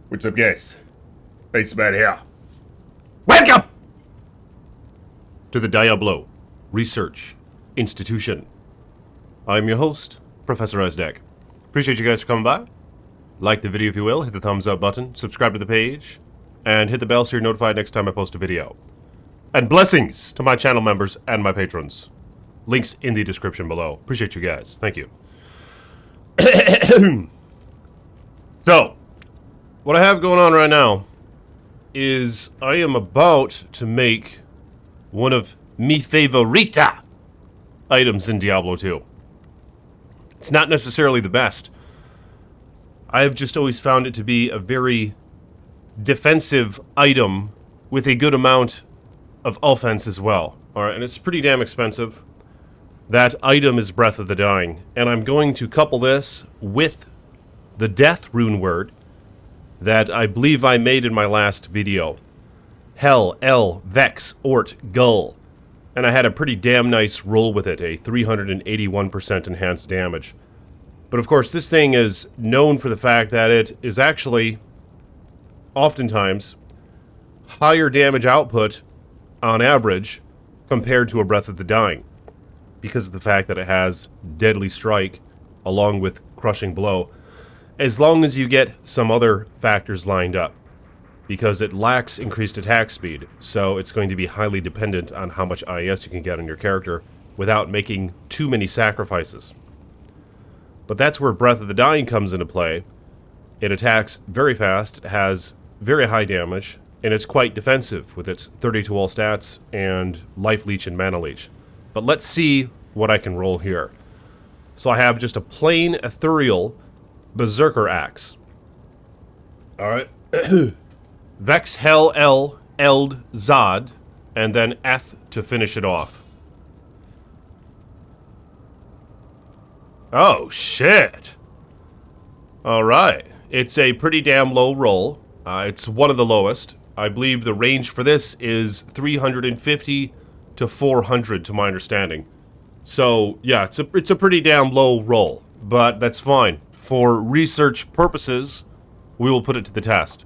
What's up, guys? Baseman here. Welcome to the Diablo Research Institution. I'm your host, Professor Isaac. Appreciate you guys for coming by. Like the video if you will, hit the thumbs up button, subscribe to the page, and hit the bell so you're notified next time I post a video. And blessings to my channel members and my patrons. Links in the description below. Appreciate you guys. Thank you. So, what I have going on right now is I am about to make one of mi favorita items in Diablo 2. It's not necessarily the best. I have just always found it to be a very defensive item with a good amount of offense as well. Alright, and it's pretty damn expensive. That item is Breath of the Dying, and I'm going to couple this with the Death rune word that I believe I made in my last video. Hell, El, Vex, Ort, Gull. And I had a pretty damn nice roll with it, a 381% enhanced damage. But of course, this thing is known for the fact that it is actually, oftentimes, higher damage output on average compared to a Breath of the Dying, because of the fact that it has Deadly Strike along with Crushing Blow, as long as you get some other factors lined up, because it lacks increased attack speed, so it's going to be highly dependent on how much IS you can get on your character without making too many sacrifices. But that's where Breath of the Dying comes into play. It attacks very fast, it has very high damage, and it's quite defensive with its 32 all stats and Life Leech and Mana Leech. But let's see what I can roll here. So I have just a plain ethereal Berserker Axe. Alright. Vex, Hell, El, Eld, Zod, and then Eth to finish it off. Oh, shit! Alright. It's a pretty damn low roll. It's one of the lowest. I believe the range for this is 350 to 400 to my understanding. So, yeah, it's a pretty damn low roll, but that's fine. For research purposes, we will put it to the test.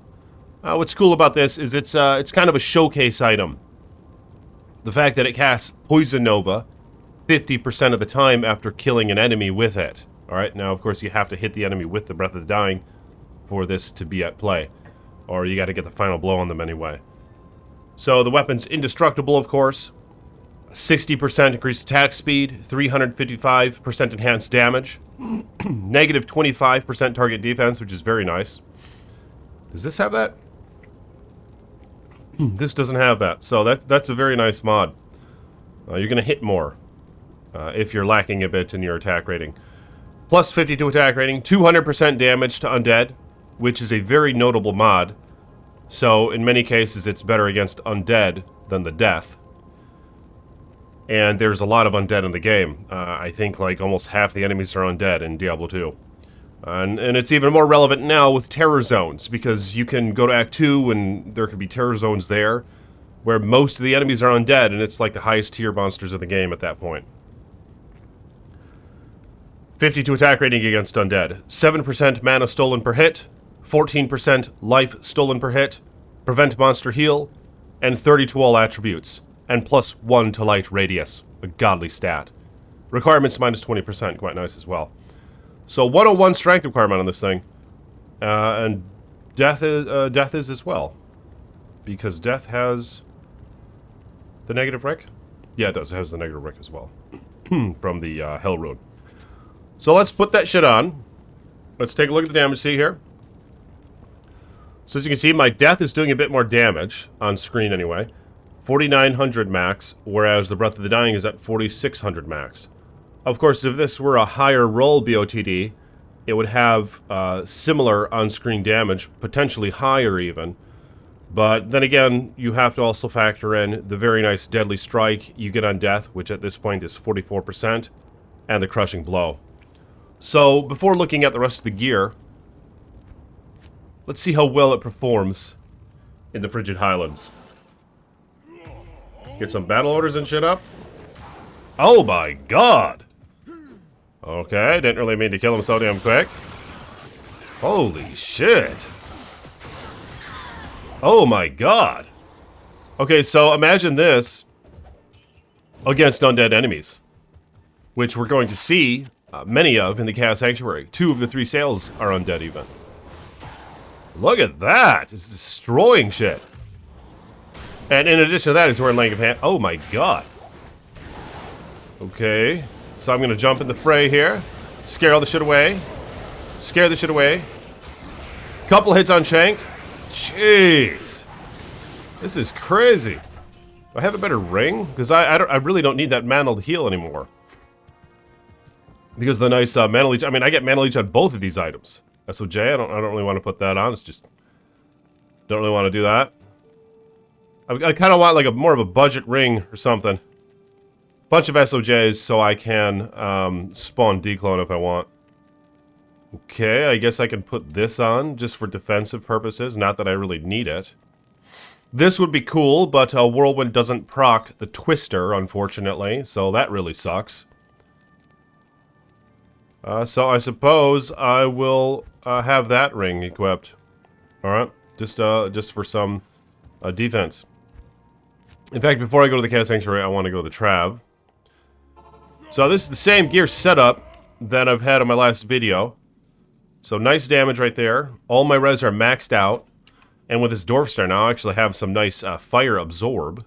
What's cool about this is it's kind of a showcase item. The fact that it casts Poison Nova 50% of the time after killing an enemy with it. Alright, now of course you have to hit the enemy with the Breath of the Dying for this to be at play. Or you gotta get the final blow on them anyway. So the weapon's indestructible, of course. 60% increased attack speed, 355% enhanced damage, negative 25% target defense, which is very nice. Does this have that? This doesn't have that, so that's a very nice mod. You're going to hit more if you're lacking a bit in your attack rating. Plus 52 attack rating, 200% damage to undead, which is a very notable mod. So in many cases it's better against undead than the death. And there's a lot of undead in the game. I think like almost half the enemies are undead in Diablo 2. And it's even more relevant now with terror zones, because you can go to Act 2 and there could be terror zones there, where most of the enemies are undead, and it's like the highest tier monsters of the game at that point. 52 attack rating against undead. 7% mana stolen per hit, 14% life stolen per hit, prevent monster heal, and 30 to all attributes. And plus 1 to light radius. A godly stat. Requirements minus 20%. Quite nice as well. So 101 strength requirement on this thing. And death is as well. Because death has the negative rec? Yeah, it does. It has the negative rec as well. From the Hell Rune. So let's put that shit on. Let's take a look at the damage sheet here. So as you can see, my death is doing a bit more damage. On screen anyway. 4,900 max, whereas the Breath of the Dying is at 4,600 max. Of course, if this were a higher roll BOTD, it would have similar on-screen damage, potentially higher even. But then again, you have to also factor in the very nice Deadly Strike you get on death, which at this point is 44%, and the Crushing Blow. So, before looking at the rest of the gear, let's see how well it performs in the Frigid Highlands. Get some battle orders and shit up. Oh my god! Okay, didn't really mean to kill him so damn quick. Holy shit. Oh my god. Okay, so imagine this against undead enemies, which we're going to see many of in the Chaos Sanctuary. 2 of the 3 sails are undead even. Look at that! It's destroying shit. And in addition to that, he's wearing Laying of Hand. Oh my god. Okay, so I'm gonna jump in the fray here. Scare all the shit away. Scare the shit away. Couple hits on Shank. Jeez. This is crazy. Do I have a better ring? Because I really don't need that mana to heal anymore. Because the nice mana leech. I mean, I get mana leech on both of these items. SOJ, I don't really want to put that on. It's just don't really want to do that. I kind of want like more of a budget ring or something. Bunch of SOJs so I can spawn declone if I want. Okay, I guess I can put this on just for defensive purposes. Not that I really need it. This would be cool, but Whirlwind doesn't proc the Twister, unfortunately, so that really sucks. So I suppose I will have that ring equipped. Alright, just for some defense. In fact, before I go to the Chaos Sanctuary, I want to go to the Trav. So this is the same gear setup that I've had on my last video. So nice damage right there. All my res are maxed out. And with this Dwarf Star now, I actually have some nice Fire Absorb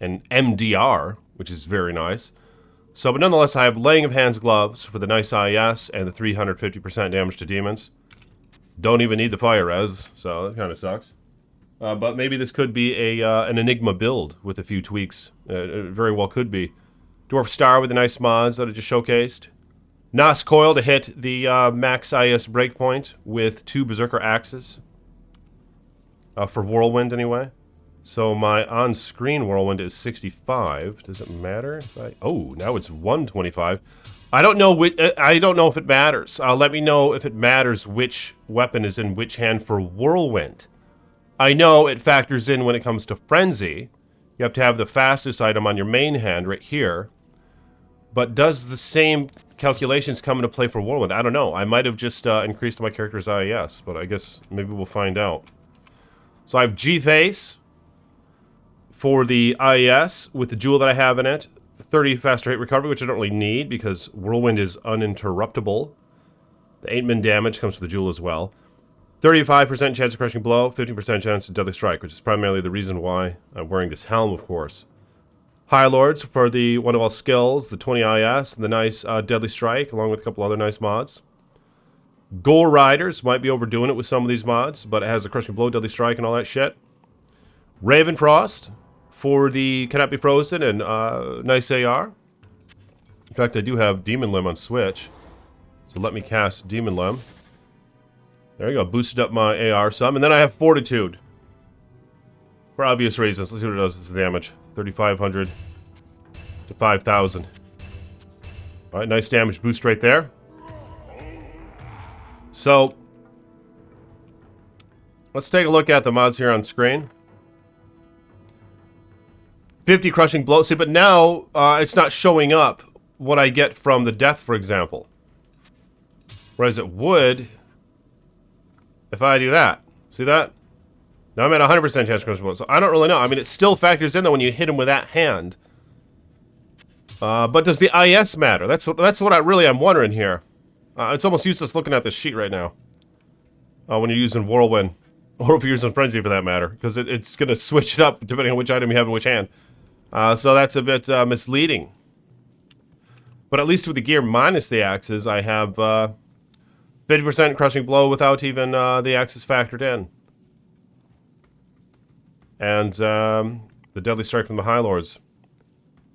and MDR, which is very nice. So, but nonetheless, I have Laying of Hands gloves for the nice IS and the 350% damage to demons. Don't even need the fire res, so that kind of sucks. But maybe this could be an Enigma build with a few tweaks. It very well could be. Dwarf Star with the nice mods that I just showcased. Nos Coil to hit the max IS breakpoint with 2 Berserker Axes. For Whirlwind, anyway. So my on-screen Whirlwind is 65. Does it matter? Oh, now it's 125. I don't know if it matters. Let me know if it matters which weapon is in which hand for Whirlwind. I know it factors in when it comes to Frenzy. You have to have the fastest item on your main hand right here. But does the same calculations come into play for Whirlwind? I don't know. I might have just increased my character's IES, but I guess maybe we'll find out. So I have G-Face for the IES with the jewel that I have in it. 30 faster hit recovery, which I don't really need because Whirlwind is uninterruptible. The 8-min damage comes from the jewel as well. 35% chance of crushing blow, 15% chance of deadly strike, which is primarily the reason why I'm wearing this helm, of course. High Lords for the one of all skills, the 20 IS, and the nice deadly strike, along with a couple other nice mods. Gore Riders might be overdoing it with some of these mods, but it has a crushing blow, deadly strike, and all that shit. Ravenfrost for the cannot be frozen and nice AR. In fact, I do have Demon Limb on Switch, so let me cast Demon Limb. There you go, boosted up my AR some, and then I have Fortitude. For obvious reasons. Let's see what it does. It's the damage. 3,500 to 5,000. Alright, nice damage boost right there. So, let's take a look at the mods here on screen. 50 crushing blow. See, but now it's not showing up what I get from the death, for example. Whereas it would if I do that. See that? Now I'm at 100% chance of crushing blow. So I don't really know. I mean, it still factors in though when you hit him with that hand. But does the IS matter? That's what I'm wondering here. It's almost useless looking at this sheet right now. When you're using Whirlwind. Or if you're using Frenzy for that matter. Because it's going to switch it up depending on which item you have in which hand. So that's a bit misleading. But at least with the gear minus the axes, I have 50% crushing blow without even the axes factored in. And the deadly strike from the High Lords,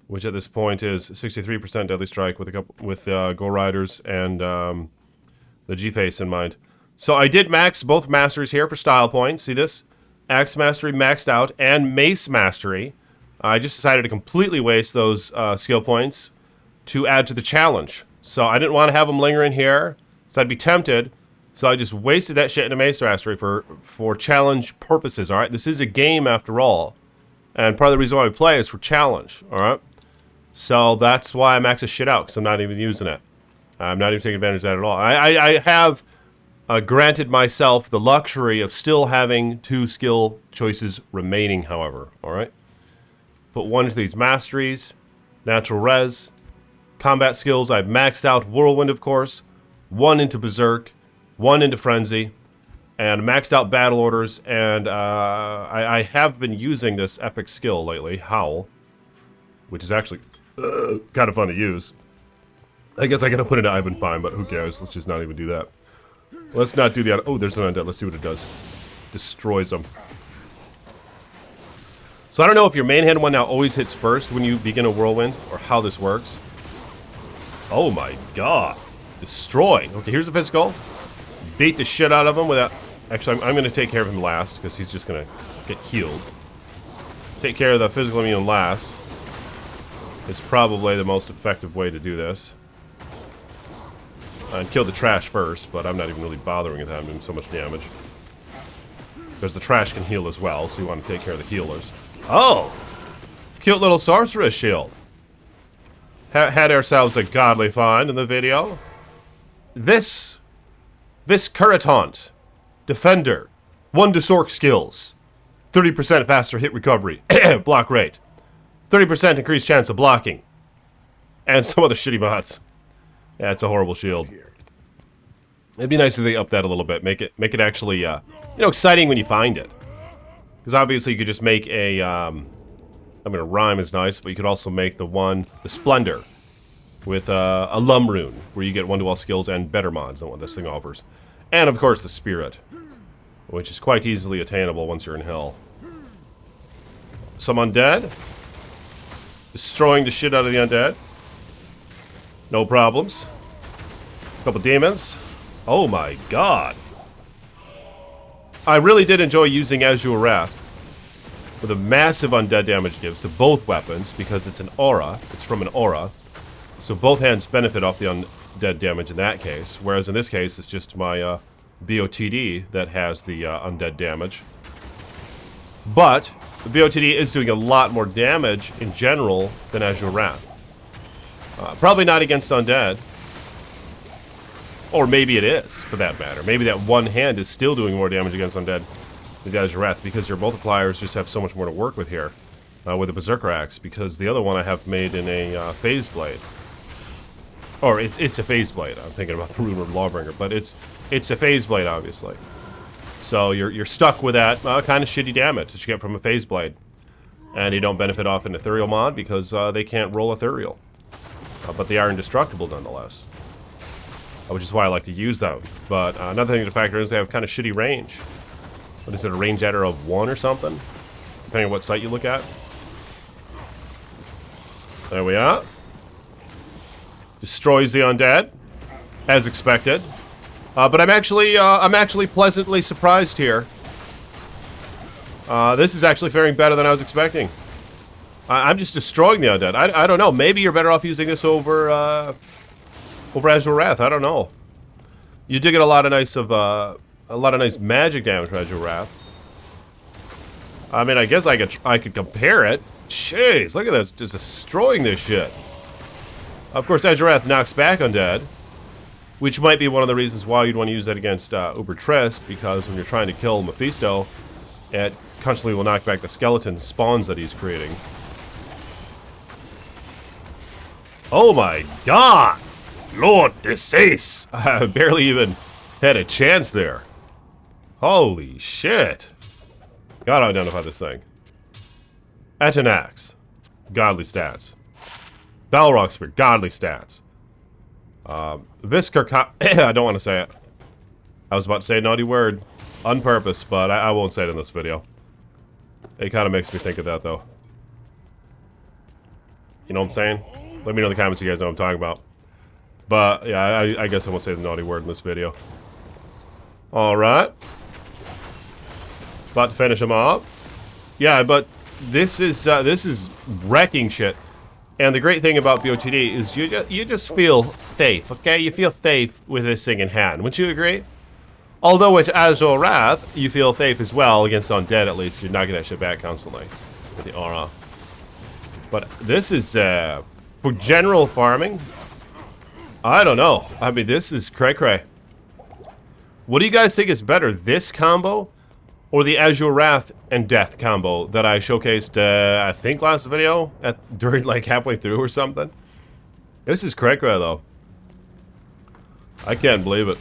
which at this point is 63% deadly strike with Gore Riders and the G-Face in mind. So I did max both masters here for style points. See this? Axe Mastery maxed out and Mace Mastery. I just decided to completely waste those skill points to add to the challenge. So I didn't want to have them lingering here, so I'd be tempted. So I just wasted that shit in a Mace Mastery for challenge purposes, alright? This is a game after all. And part of the reason why we play is for challenge, alright? So that's why I max this shit out, because I'm not even using it. I'm not even taking advantage of that at all. I have Granted myself the luxury of still having 2 skill choices remaining, however. Alright? Put 1 into these masteries. Natural res. Combat skills, I've maxed out Whirlwind, of course. 1 into Berserk. 1 into Frenzy. And maxed out battle orders. And I have been using this epic skill lately, Howl. Which is actually kind of fun to use. I guess I gotta put it into Ivan Fine, but who cares? Let's just not even do that. Let's not do the... Oh, there's an undead. Let's see what it does. Destroys them. So I don't know if your main hand one now always hits first when you begin a whirlwind, or how this works. Oh my god. Destroy. Okay, here's a physical. Beat the shit out of him without... Actually, I'm going to take care of him last, because he's just going to get healed. Take care of the physical immune last. It's probably the most effective way to do this. And kill the trash first, but I'm not even really bothering with that. I'm doing so much damage. Because the trash can heal as well, so you want to take care of the healers. Oh! Cute little sorceress shield. Had ourselves a godly find in the video. This Curatant. Defender. 1 to Sork skills. 30% faster hit recovery. Block rate. 30% increased chance of blocking. And some other shitty mods. Yeah, it's a horrible shield. It'd be nice if they up that a little bit. Make it actually, you know, exciting when you find it. Because obviously you could just make a, I mean, a rhyme is nice, but you could also make the Splendor. With a Lum Rune, where you get 1 to all skills and better mods than what this thing offers. And of course the Spirit, which is quite easily attainable once you're in hell. Some undead. Destroying the shit out of the undead. No problems. Couple demons. Oh my god. I really did enjoy using Azure Wrath. With a massive undead damage it gives to both weapons, because it's an aura. It's from an aura. So both hands benefit off the undead damage in that case. Whereas in this case, it's just my BOTD that has the undead damage. But the BOTD is doing a lot more damage in general than Azure Wrath. Probably not against undead. Or maybe it is, for that matter. Maybe that one hand is still doing more damage against undead than Azure Wrath, because your multipliers just have so much more to work with here. With the Berserker Axe, because the other one I have made in a Phase Blade. Or it's a Phase Blade. I'm thinking about the Rune of Lawbringer, but it's a Phase Blade, obviously. So you're stuck with that kind of shitty damage that you get from a Phase Blade. And you don't benefit off an Ethereal mod because they can't roll Ethereal. But they are indestructible nonetheless. Which is why I like to use them. But another thing to factor in is they have kind of shitty range. What is it, a range adder of 1 or something? Depending on what site you look at. There we are. Destroys the undead, as expected. But I'm actually pleasantly surprised here. This is actually faring better than I was expecting. I'm just destroying the undead. I don't know. Maybe you're better off using this over Azure Wrath. I don't know. You do get a lot of nice magic damage from Azure Wrath. I mean, I guess I could compare it. Jeez, look at this, just destroying this shit. Of course, Azure Wrath knocks back undead, which might be one of the reasons why you'd want to use that against Uber Trist, because when you're trying to kill Mephisto, it constantly will knock back the skeleton spawns that he's creating. Oh my god! Lord Decease! I barely even had a chance there. Holy shit. Gotta identify this thing. Etanax. Godly stats. Balrog Spear. Godly stats. Visker... I don't want to say it. I was about to say a naughty word. On purpose, but I won't say it in this video. It kind of makes me think of that, though. You know what I'm saying? Let me know in the comments if you guys know what I'm talking about. But, yeah, I guess I won't say the naughty word in this video. Alright. About to finish him off. Yeah, but this is wrecking shit. And the great thing about BOTD is you just feel safe, okay? You feel safe with this thing in hand. Wouldn't you agree? Although with Azure Wrath, you feel safe as well against undead, at least. You're knocking that shit back constantly with the aura. But this is, for general farming, I don't know. I mean, this is cray-cray. What do you guys think is better, this combo or the Azure Wrath and Death combo that I showcased, I think last video, during like halfway through or something? This is correct, though. I can't believe it.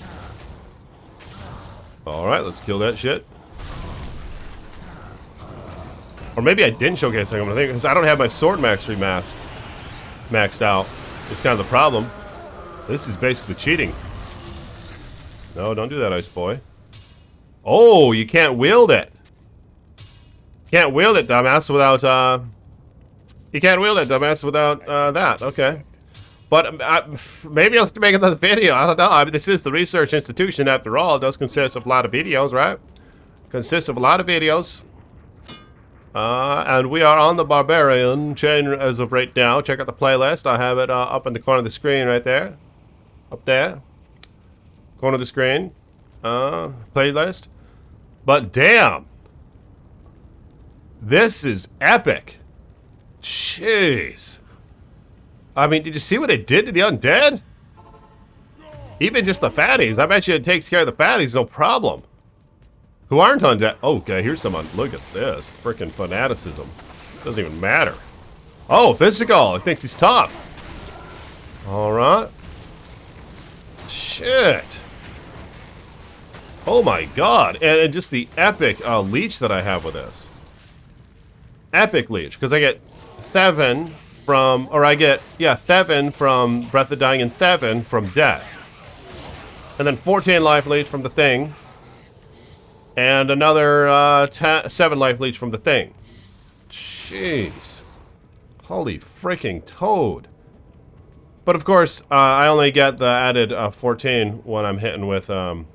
Alright, let's kill that shit. Or maybe I didn't showcase something, I think, because I don't have my sword mastery maxed out. It's kind of the problem. This is basically cheating. No, don't do that, Ice Boy. Oh, you can't wield it. Can't wield it, dumbass, without, You can't wield it, dumbass, without, that. Okay. But maybe I'll have to make another video. I don't know. I mean, this is the research institution, after all. It does consist of a lot of videos, right? Consists of a lot of videos. And we are on the Barbarian chain as of right now. Check out the playlist. I have it up in the corner of the screen right there. Up there. Corner of the screen. Playlist. But damn. This is epic. Jeez. I mean, did you see what it did to the undead? Even just the fatties. I bet you it takes care of the fatties, no problem. Who aren't undead. Oh, okay, here's someone. Look at this. Freaking fanaticism. Doesn't even matter. Oh, physical. He thinks he's tough. Alright. Shit. Oh my god. And just the epic leech that I have with this. Epic leech. Because I get Thevin from, or I get, yeah, Thevin from Breath of Dying and Thevin from Death. And then 14 life leech from the Thing. And another 7 life leech from the Thing. Jeez. Holy freaking toad. But of course, I only get the added 14 when I'm hitting with, and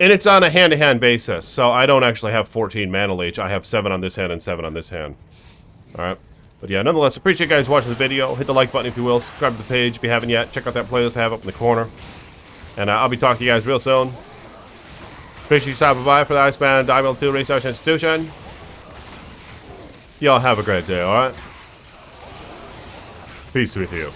it's on a hand-to-hand basis, so I don't actually have 14 mana leech. I have 7 on this hand and 7 on this hand. Alright. But yeah, nonetheless, appreciate you guys watching the video. Hit the like button if you will. Subscribe to the page if you haven't yet. Check out that playlist I have up in the corner. And I'll be talking to you guys real soon. Appreciate you stopping by for the Iceman Diablo 2 Research Institution. Y'all have a great day, alright? Peace with you.